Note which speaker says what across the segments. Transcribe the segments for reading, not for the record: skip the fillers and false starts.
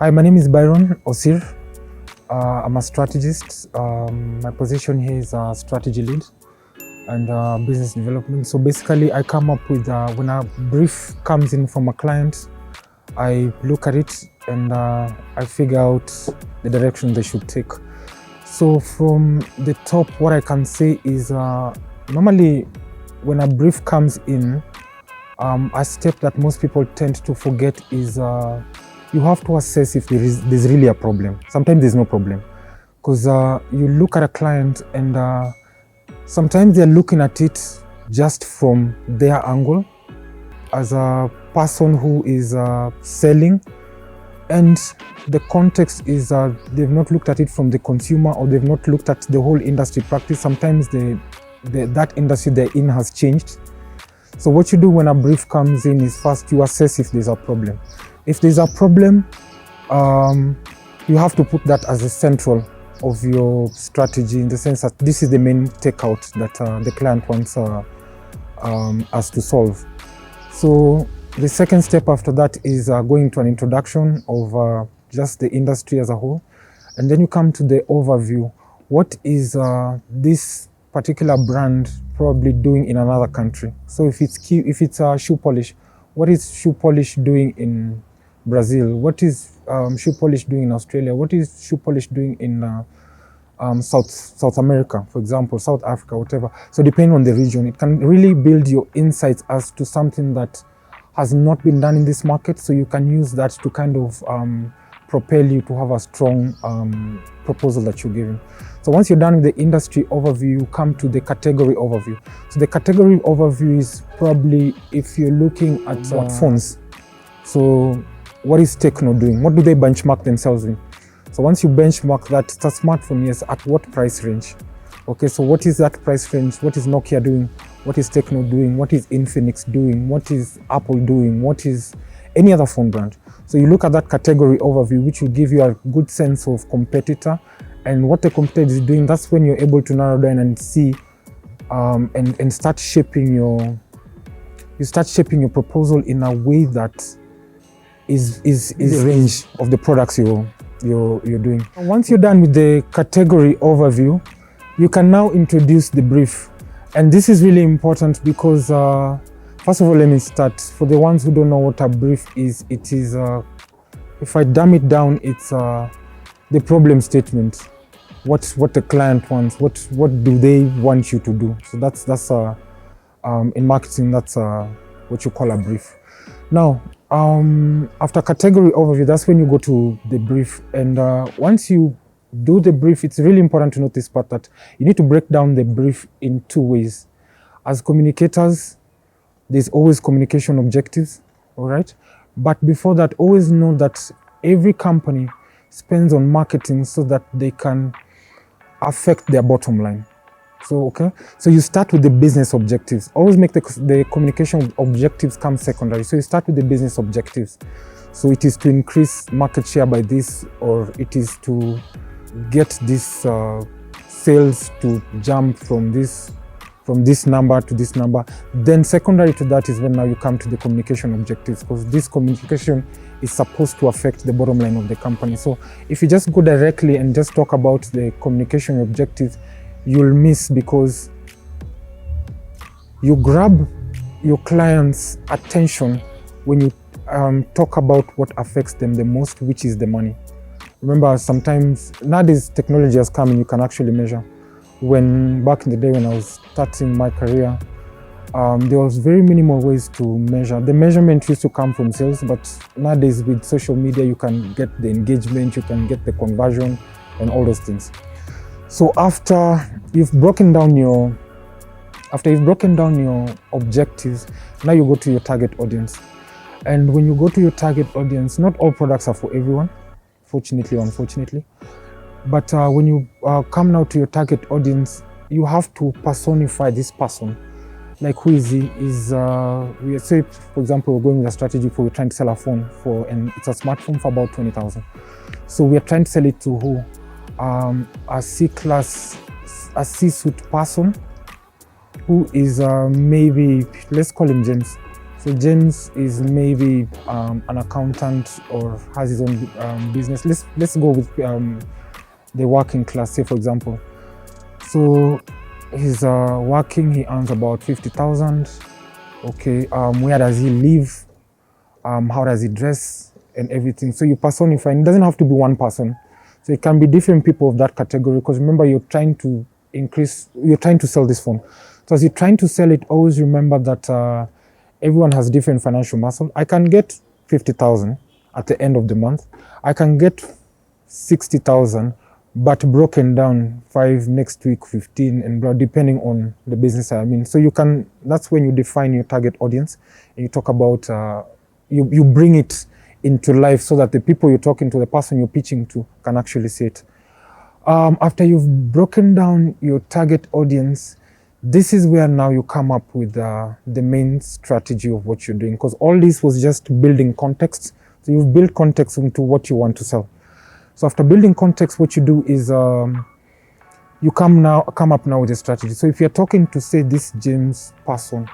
Speaker 1: Hi, my name is Byron Osir. I'm a strategist. My position here is a strategy lead and business development. So basically, I come up with, when a brief comes in from a client, I look at it and I figure out the direction they should take. So from the top, what I can say is normally when a brief comes in, a step that most people tend to forget is you have to assess if there's really a problem. Sometimes there's no problem, because you look at a client and sometimes they're looking at it just from their angle as a person who is selling, and the context is they've not looked at it from the consumer, or they've not looked at the whole industry practice. Sometimes that industry they're in has changed. So what you do when a brief comes in is first you assess if there's a problem. If there's a problem, you have to put that as the central of your strategy, in the sense that this is the main takeout that the client wants us to solve. So the second step after that is going to an introduction of just the industry as a whole. And then you come to the overview. What is this particular brand probably doing in another country? So if it's shoe polish, what is shoe polish doing in Brazil? What is shoe polish doing in Australia? What is shoe polish doing in South America, for example, South Africa, whatever. So depending on the region, it can really build your insights as to something that has not been done in this market. So you can use that to kind of propel you to have a strong proposal that you're giving. So once you're done with the industry overview, you come to the category overview. So the category overview is probably if you're looking at smartphones. So what is Techno doing? What do they benchmark themselves in? So once you benchmark that, it's a smartphone, yes, at what price range? Okay, so what is that price range? What is Nokia doing? What is Techno doing? What is Infinix doing? What is Apple doing? What is any other phone brand? So you look at that category overview, which will give you a good sense of competitor and what the competitor is doing. That's when you're able to narrow down and see and start shaping your proposal in a way that is the range of the products you're doing. Once you're done with the category overview, you can now introduce the brief. And this is really important because, first of all, let me start. For the ones who don't know what a brief is, it is, if I dumb it down, it's the problem statement. What the client wants, what do they want you to do? So that's in marketing, that's what you call a brief. Now, after category overview, that's when you go to the brief. And once you do the brief, it's really important to note this part, that you need to break down the brief in two ways. As communicators, there's always communication objectives, all right? But before that, always know that every company spends on marketing so that they can affect their bottom line. So, okay, so you start with the business objectives. Always make the communication objectives come secondary. So you start with the business objectives. So it is to increase market share by this, or it is to get this sales to jump from this number to this number. Then secondary to that is when now you come to the communication objectives, because this communication is supposed to affect the bottom line of the company. So if you just go directly and just talk about the communication objectives, you'll miss, because you grab your client's attention when you talk about what affects them the most, which is the money. Remember, sometimes nowadays technology has come and you can actually measure. When back in the day when I was starting my career, there was very minimal ways to measure. The measurement used to come from sales, but nowadays with social media, you can get the engagement, you can get the conversion and all those things. So after you've broken down your objectives, now you go to your target audience. And when you go to your target audience, not all products are for everyone, fortunately or unfortunately. But when you come now to your target audience, you have to personify this person. Like, who is he? We say, for example, we're going with a strategy we're trying to sell a phone and it's a smartphone for about 20,000. So we are trying to sell it to who? A C-class, a C-suite person who is maybe, let's call him James. So James is maybe an accountant or has his own business. Let's go with the working class, say for example. So he's working, he earns about 50,000. Okay, where does he live? How does he dress and everything? So you personify, and it doesn't have to be one person. So it can be different people of that category, because remember, you're trying to sell this phone. So as you're trying to sell it, always remember that everyone has different financial muscle. I can get 50,000 at the end of the month. I can get 60,000, but broken down 5 next week, 15, and depending on the business I'm in. So that's when you define your target audience, and you talk about, you bring it into life so that the people you're talking to, the person you're pitching to, can actually see it. After you've broken down your target audience, this is where now you come up with the main strategy of what you're doing, because all this was just building context. So you've built context into what you want to sell. So after building context, what you do is you come up now with a strategy. So if you're talking to, say, this James person,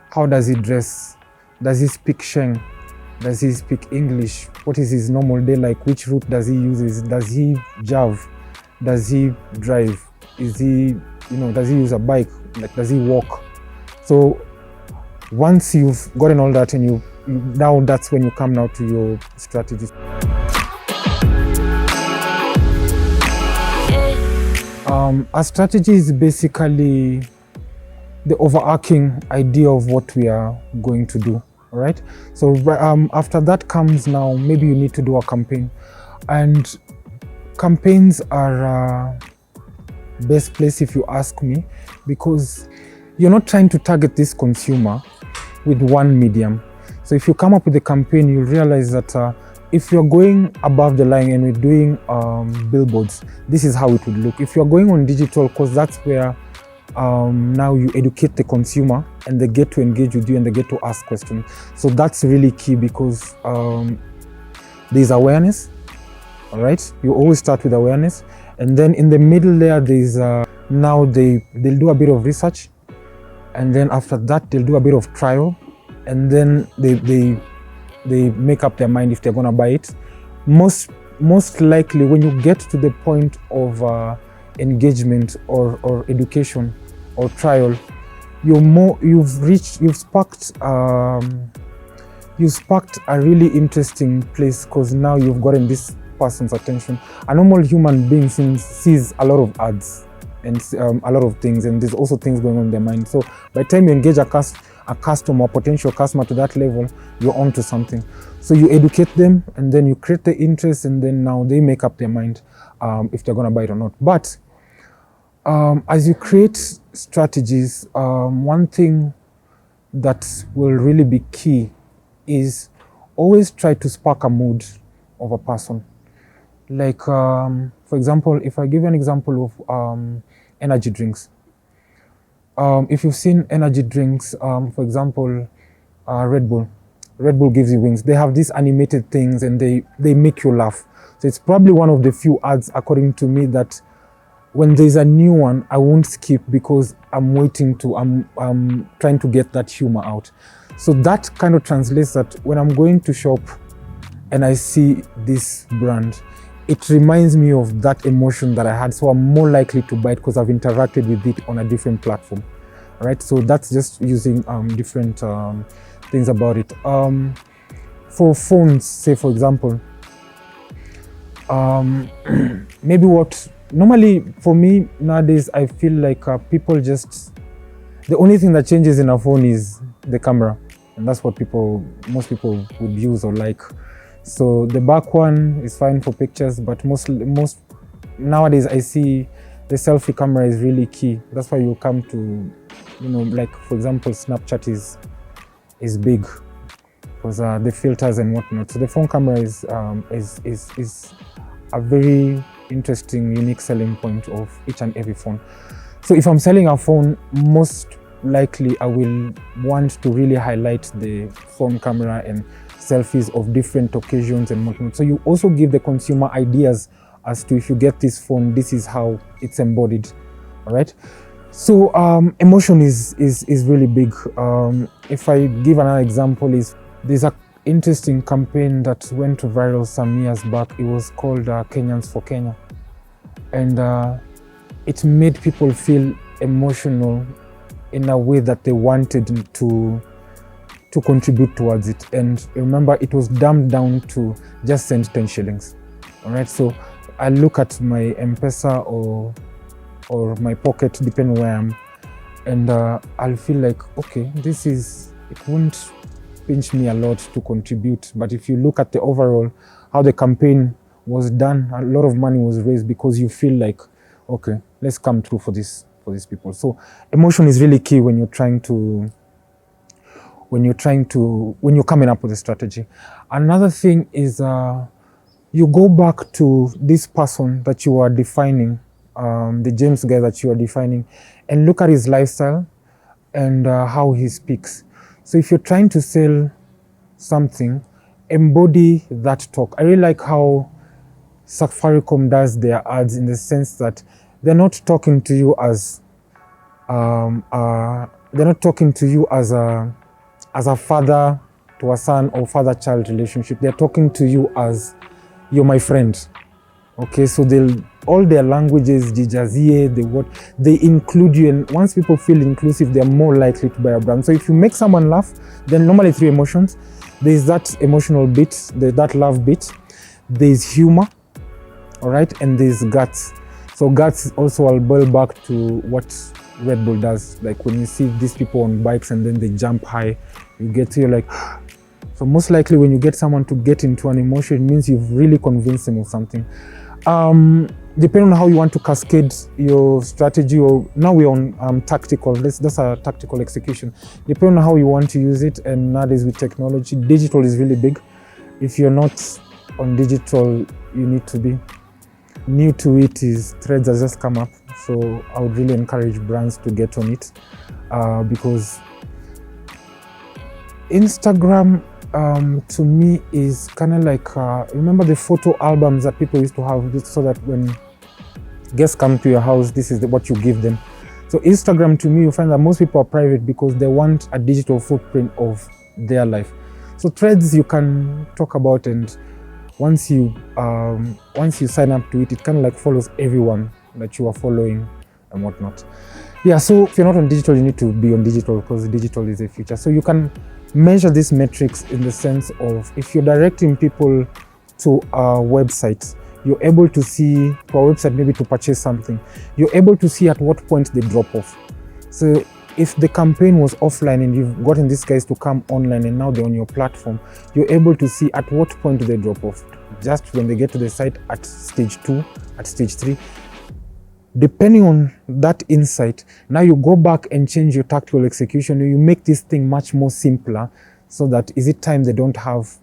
Speaker 1: how does he dress? Does he speak Sheng? Does he speak English? What is his normal day like? Which route does he use? Does he drive? Does he drive? Does he use a bike? Like, does he walk? So once you've gotten all that, and now that's when you come now to your strategy. Our strategy is basically the overarching idea of what we are going to do. All right. So after that comes, now maybe you need to do a campaign, and campaigns are best place, if you ask me, because you're not trying to target this consumer with one medium. So if you come up with a campaign, you realize that if you're going above the line and we're doing billboards, this is how it would look. If you're going on digital, because that's where now you educate the consumer, and they get to engage with you, and they get to ask questions. So that's really key, because there's awareness. All right, you always start with awareness, and then in the middle there, there's now they'll do a bit of research, and then after that they'll do a bit of trial, and then they make up their mind if they're gonna buy it. Most likely, when you get to the point of engagement or education or trial, you've sparked a really interesting place, because now you've gotten this person's attention. A normal human being sees a lot of ads and a lot of things, and there's also things going on in their mind. So by the time you engage a customer, potential customer, to that level, you're onto something. So you educate them, and then you create the interest, and then now they make up their mind if they're gonna buy it or not. But as you create strategies, one thing that will really be key is always try to spark a mood of a person. Like, for example, if I give you an example of energy drinks. If you've seen energy drinks, for example, Red Bull gives you wings. They have these animated things, and they make you laugh. So it's probably one of the few ads, according to me, that when there's a new one, I won't skip, because I'm trying to get that humor out. So that kind of translates that when I'm going to shop and I see this brand, it reminds me of that emotion that I had. So I'm more likely to buy it because I've interacted with it on a different platform. Right? So that's just using different things about it. For phones, say for example, maybe what normally for me nowadays, I feel like people just, the only thing that changes in a phone is the camera, and that's what most people would use or like. So the back one is fine for pictures, but most nowadays I see the selfie camera is really key. That's why you come to, like for example, Snapchat is big because the filters and whatnot. So the phone camera is a very interesting, unique selling point of each and every phone. So if I'm selling a phone, most likely I will want to really highlight the phone camera and selfies of different occasions and whatnot. So you also give the consumer ideas as to, if you get this phone, this is how it's embodied. All right. So emotion is really big. If I give another example, is there's a interesting campaign that went viral some years back. It was called Kenyans for Kenya, and it made people feel emotional in a way that they wanted to contribute towards it. And remember, it was dumbed down to just send 10 shillings. All right, so I look at my M-Pesa or my pocket, depending where I am, and I'll feel like, okay, it won't pinch me a lot to contribute. But if you look at the overall, how the campaign was done, a lot of money was raised because you feel like, okay, let's come through for these people. So emotion is really key when you're coming up with a strategy. Another thing is you go back to this person that you are defining, the James guy that you are defining, and look at his lifestyle and how he speaks. So if you're trying to sell something, embody that talk. I really like how Safaricom does their ads, in the sense that they're not talking to you as a father to a son or father-child relationship. They're talking to you as, you're my friend. Okay, so all their languages, jijazie, they include you, and once people feel inclusive, they're more likely to buy a brand. So if you make someone laugh, then normally 3 emotions. There's that emotional bit, there's that love bit, there's humor, all right, and there's guts. So guts also, I'll boil back to what Red Bull does. Like when you see these people on bikes and then they jump high, you're like, so most likely when you get someone to get into an emotion, it means you've really convinced them of something. Depending on how you want to cascade your strategy, or now we're on tactical, that's a tactical execution. Depending on how you want to use it, and nowadays with technology, digital is really big. If you're not on digital, you need to be. New to it is Threads has just come up, so I would really encourage brands to get on it, because Instagram to me is kind of like, remember the photo albums that people used to have, so that when guests come to your house, this is what you give them. So Instagram, to me, you find that most people are private because they want a digital footprint of their life. So Threads you can talk about, and once you sign up to it, it kind of like follows everyone that you are following and whatnot. Yeah, so if you're not on digital, you need to be on digital, because digital is the future. So you can measure these metrics in the sense of, if you're directing people to a website, you're able to see, to a website maybe to purchase something, you're able to see at what point they drop off. So if the campaign was offline and you've gotten these guys to come online and now they're on your platform, you're able to see at what point do they drop off. Just when they get to the site at stage 2, at stage 3. Depending on that insight, now you go back and change your tactical execution. You make this thing much more simpler, so that, is it time they don't have,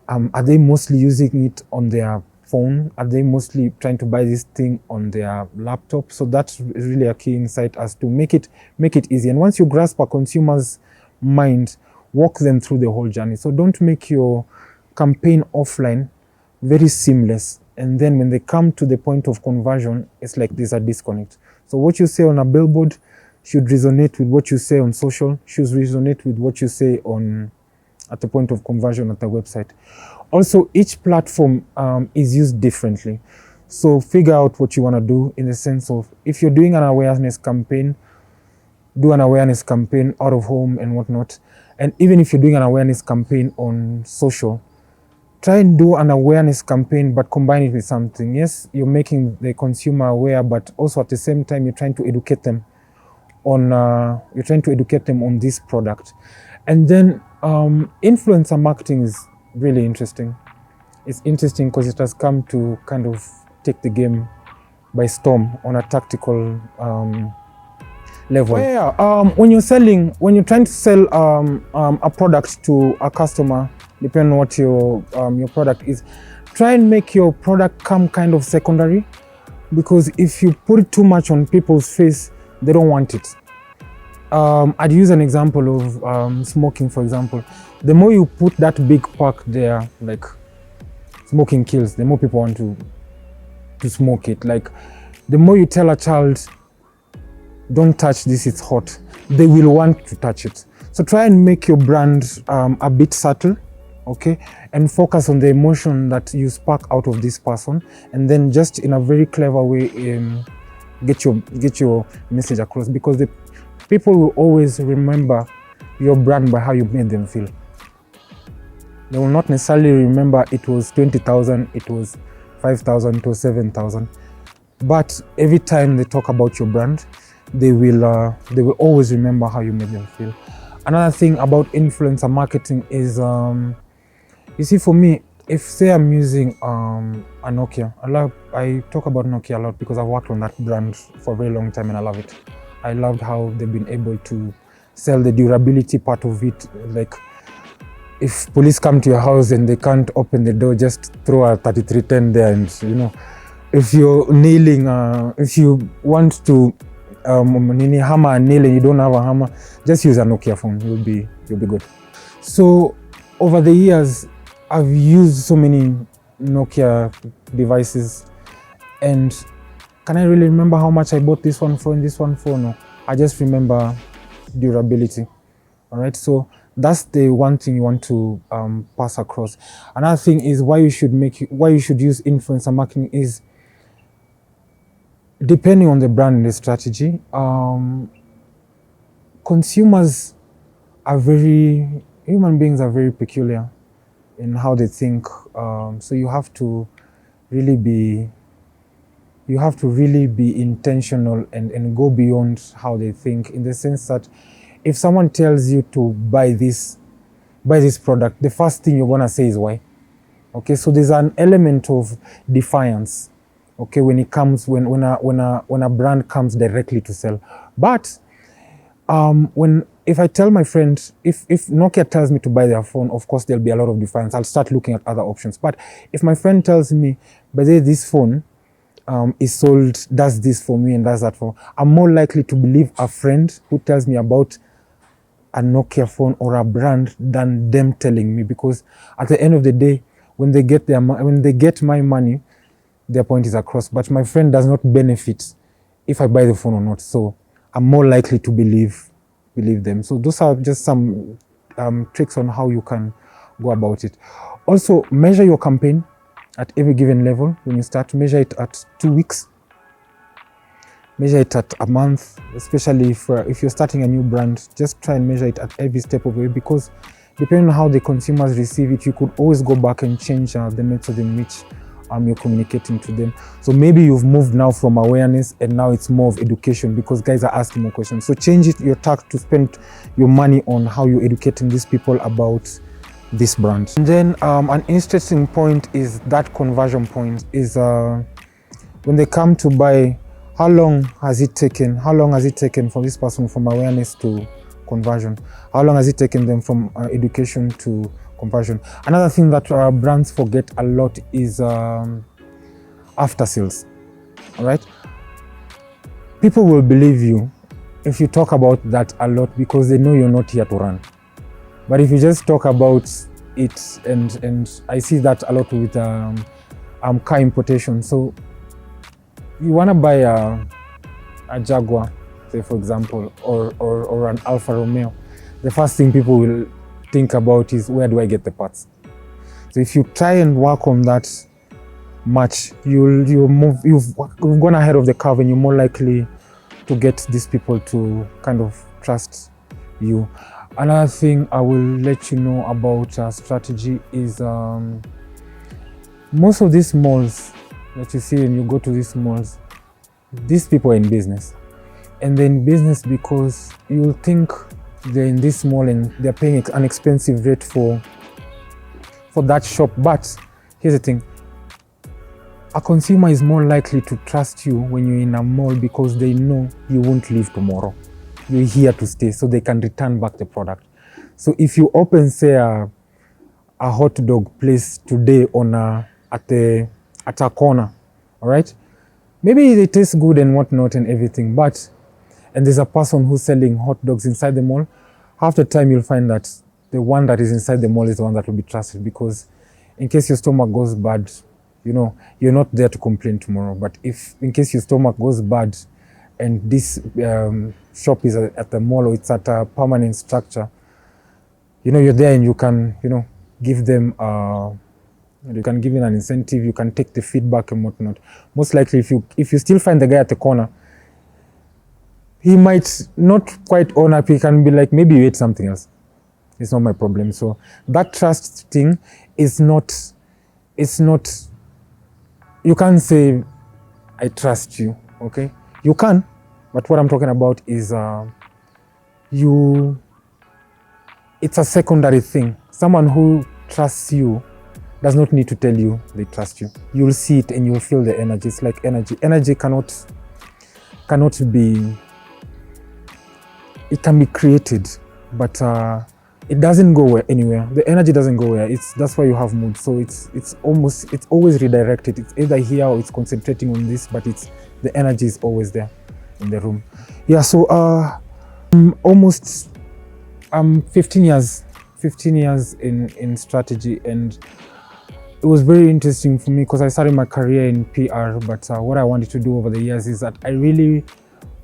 Speaker 1: are they mostly using it on their phone? Are they mostly trying to buy this thing on their laptop? So that's really a key insight, as to make it easy. And once you grasp a consumer's mind, walk them through the whole journey. So don't make your campaign offline very seamless, and then when they come to the point of conversion, it's like there's a disconnect. So what you say on a billboard should resonate with what you say on social, should resonate with what you say at the point of conversion at the website. Also, each platform is used differently. So figure out what you want to do, in the sense of, if you're doing an awareness campaign, do an awareness campaign out of home and whatnot. And even if you're doing an awareness campaign on social, try and do an awareness campaign, but combine it with something. Yes, you're making the consumer aware, but also at the same time, you're trying to educate them on this product. And then influencer marketing is really interesting. It's interesting because it has come to kind of take the game by storm on a tactical level. Yeah, when you're trying to sell a product to a customer, depending on what your product is, try and make your product come kind of secondary, because if you put it too much on people's face, they don't want it. I'd use an example of smoking, for example. The more you put that big pack there, like smoking kills, the more people want to smoke it. Like, the more you tell a child don't touch this, it's hot, they will want to touch it. So try and make your brand a bit subtle, okay, and focus on the emotion that you spark out of this person, and then just in a very clever way get your message across, because the people will always remember your brand by how you made them feel. They will not necessarily remember it was 20,000, it was 5,000, it was 7,000. But every time they talk about your brand, they will always remember how you made them feel. Another thing about influencer marketing is, you see, for me, if say I'm using a Nokia, I talk about Nokia a lot because I've worked on that brand for a very long time and I love it. I loved how they've been able to sell the durability part of it. Like, if police come to your house and they can't open the door, just throw a 3310 there, and you know, if you're nailing, if you want to hammer a nail and you don't have a hammer, just use a Nokia phone. You'll be good. So over the years, I've used so many Nokia devices, and can I really remember how much I bought this one for and this one for? No, I just remember durability. All right, so that's the one thing you want to pass across. Another thing is why you should use influencer marketing is, depending on the brand and the strategy, human beings are very peculiar in how they think. So you have to really be intentional and go beyond how they think, in the sense that if someone tells you to buy this product, the first thing you're gonna say is why. Okay, so there's an element of defiance, okay, when a brand comes directly to sell. But if I tell my friend, if Nokia tells me to buy their phone, of course there'll be a lot of defiance. I'll start looking at other options. But if my friend tells me, by the way, this phone is sold, does this for me and does that for me, I'm more likely to believe a friend who tells me about a Nokia phone or a brand than them telling me, because at the end of the day, when they get my money, their point is across. But my friend does not benefit if I buy the phone or not, so I'm more likely to believe them. So those are just some tricks on how you can go about it. Also, measure your campaign at every given level. When you start, measure it at 2 weeks, measure it at a month, especially if you're starting a new brand. Just try and measure it at every step of the way, because depending on how the consumers receive it, you could always go back and change the method in which you're communicating to them. So maybe you've moved now from awareness and now it's more of education, because guys are asking more questions. So change your tack to spend your money on how you're educating these people about this brand. And then an interesting point is that conversion point is when they come to buy, how long has it taken for this person from awareness to conversion? How long has it taken them from education to conversion? Another thing that brands forget a lot is after sales. All right, people will believe you if you talk about that a lot, because they know you're not here to run. But if you just talk about it, and I see that a lot with car importation. So you want to buy a Jaguar, say for example, or an Alfa Romeo, the first thing people will think about is, where do I get the parts? So if you try and work on that much, you've gone ahead of the curve, and you're more likely to get these people to kind of trust you. Another thing I will let you know about strategy is most of these malls that you see when you go to these malls, these people are in business. And they're in business because you'll think they're in this mall and they're paying an expensive rate for that shop. But here's the thing, a consumer is more likely to trust you when you're in a mall, because they know you won't leave tomorrow. You're here to stay, so they can return back the product. So if you open, say, a hot dog place today at a corner, all right, maybe they taste good and whatnot and everything, and there's a person who's selling hot dogs inside the mall, half the time you'll find that the one that is inside the mall is the one that will be trusted, because in case your stomach goes bad, you know, you're not there to complain tomorrow. But if in case your stomach goes bad, and this shop is at the mall, or it's at a permanent structure, you're there and you can, give them, you can give them an incentive, you can take the feedback and whatnot. Most likely, if you still find the guy at the corner, he might not quite own up. He can be like, maybe you ate something else. It's not my problem. So that trust thing is not, you can't say, I trust you, okay? You can, but what I'm talking about is it's a secondary thing. Someone who trusts you does not need to tell you they trust you. You'll see it and you'll feel the energy. It's like energy. Energy cannot be, it can be created, but it doesn't go anywhere. The energy doesn't go where. That's why you have mood. So it's always redirected. It's either here or it's concentrating on this, but the energy is always there in the room. Yeah, so almost 15 years in strategy, and it was very interesting for me because I started my career in PR, but what I wanted to do over the years is that I really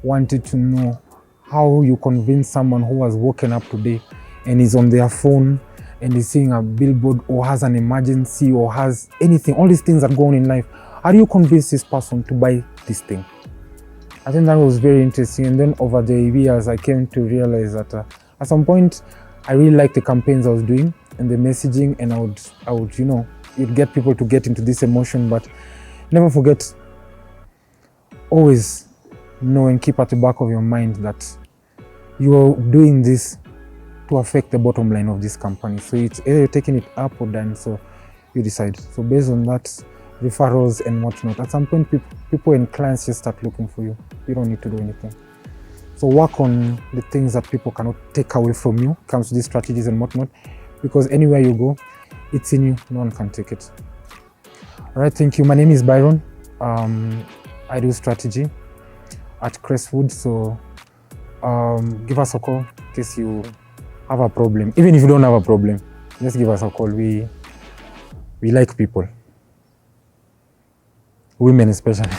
Speaker 1: wanted to know how you convince someone who has woken up today and is on their phone and is seeing a billboard or has an emergency or has anything, all these things that go on in life. How do you convince this person to buy this thing? I think that was very interesting. And then over the years, I came to realize that at some point, I really liked the campaigns I was doing and the messaging, and I would, you'd get people to get into this emotion, but never forget, always know and keep at the back of your mind that you're doing this to affect the bottom line of this company. So it's either you're taking it up or down, so you decide. So based on that, referrals and whatnot, at some point people and clients just start looking for you. You don't need to do anything. So work on the things that people cannot take away from you, comes to these strategies and whatnot, because anywhere you go, it's in you, no one can take it. All right, thank you. My name is Byron. I do strategy at Crestwood, so give us a call in case you have a problem. Even if you don't have a problem, just give us a call. We like people, women especially.